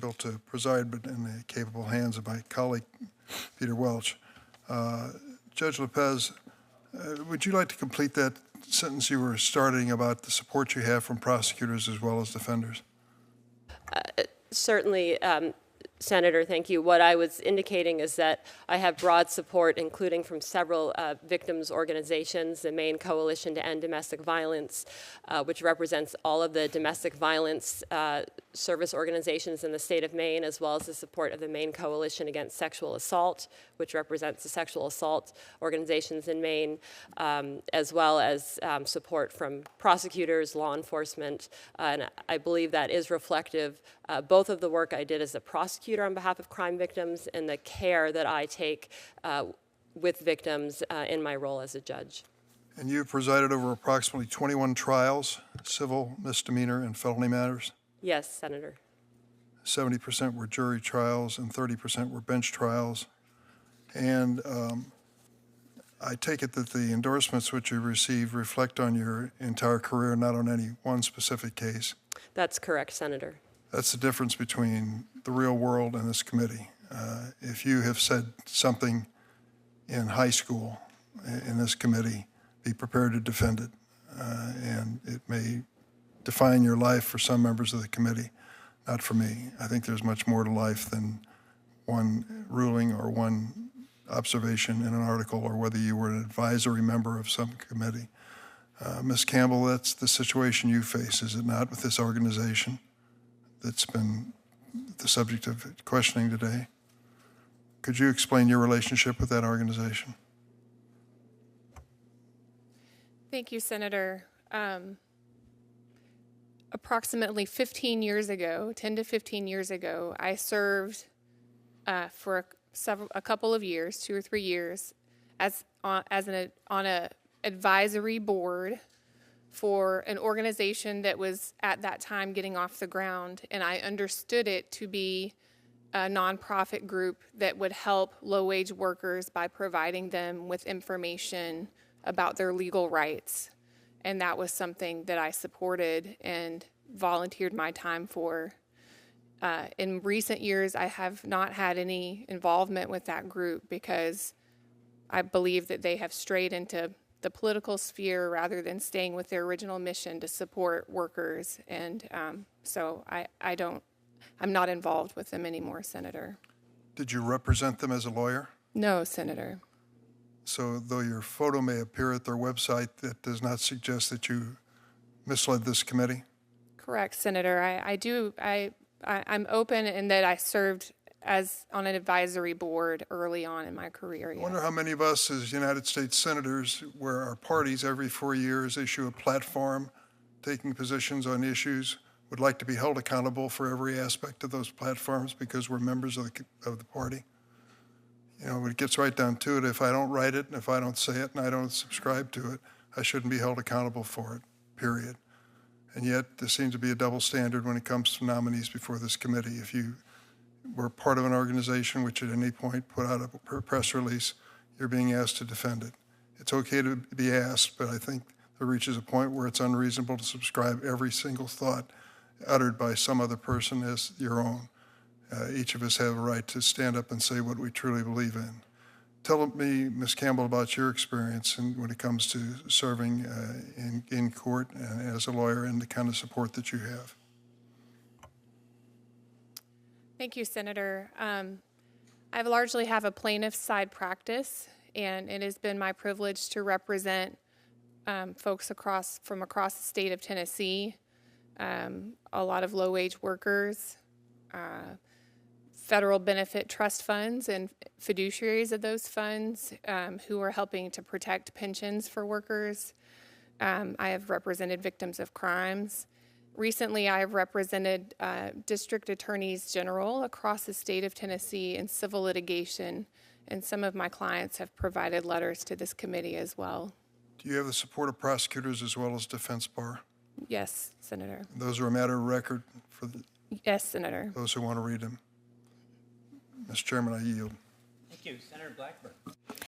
difficult to preside, but in the capable hands of my colleague, Peter Welch. Judge Lopez, would you like to complete that sentence you were starting about the support you have from prosecutors as well as defenders? Certainly, Senator, thank you. What I was indicating is that I have broad support, including from several victims' organizations, the Maine Coalition to End Domestic Violence, which represents all of the domestic violence service organizations in the state of Maine, as well as the support of the Maine Coalition Against Sexual Assault, which represents the sexual assault organizations in Maine, as well as support from prosecutors, law enforcement, and I believe that is reflective both of the work I did as a prosecutor on behalf of crime victims and the care that I take with victims in my role as a judge. And you've presided over approximately 21 trials, civil, misdemeanor, and felony matters? Yes, Senator. 70% were jury trials and 30% were bench trials. And I take it that the endorsements which you received reflect on your entire career, not on any one specific case. That's correct, Senator. That's the difference between the real world and this committee. If you have said something in high school in this committee, be prepared to defend it. And it may define your life for some members of the committee, not for me. I think there's much more to life than one ruling or one observation in an article or whether you were an advisory member of some committee. Ms. Campbell, that's the situation you face, is it not, with this organization that's been the subject of questioning today? Could you explain your relationship with that organization? Thank you, Senator. Approximately 15 years ago, 10 to 15 years ago, I served for a couple of years, 2 or 3 years, on an advisory board for an organization that was at that time getting off the ground, and I understood it to be a nonprofit group that would help low-wage workers by providing them with information about their legal rights. And that was something that I supported and volunteered my time for. In recent years, I have not had any involvement with that group because I believe that they have strayed into the political sphere rather than staying with their original mission to support workers. And so I'm not involved with them anymore, Senator. Did you represent them as a lawyer? No, Senator. So though your photo may appear at their website, that does not suggest that you misled this committee? Correct, Senator. I'm open in that I served on an advisory board early on in my career. I wonder how many of us as United States senators, where our parties every 4 years issue a platform taking positions on issues, would like to be held accountable for every aspect of those platforms because we're members of the party. You know, when it gets right down to it, if I don't write it, and if I don't say it, and I don't subscribe to it, I shouldn't be held accountable for it, period. And yet, there seems to be a double standard when it comes to nominees before this committee. If you were part of an organization which at any point put out a press release, you're being asked to defend it. It's okay to be asked, but I think there reaches a point where it's unreasonable to subscribe every single thought uttered by some other person as your own. Each of us have a right to stand up and say what we truly believe in. Tell me, Ms. Campbell, about your experience when it comes to serving in court and as a lawyer and the kind of support that you have. Thank you, Senator. I largely have a plaintiff's side practice, and it has been my privilege to represent folks from across the state of Tennessee, a lot of low-wage workers, federal benefit trust funds and fiduciaries of those funds who are helping to protect pensions for workers. I have represented victims of crimes. Recently, I have represented district attorneys general across the state of Tennessee in civil litigation, and some of my clients have provided letters to this committee as well. Do you have the support of prosecutors as well as defense bar? Yes, Senator. Those are a matter of record for yes, Senator. Those who want to read them. Mr. Chairman, I yield. Thank you. Senator Blackburn.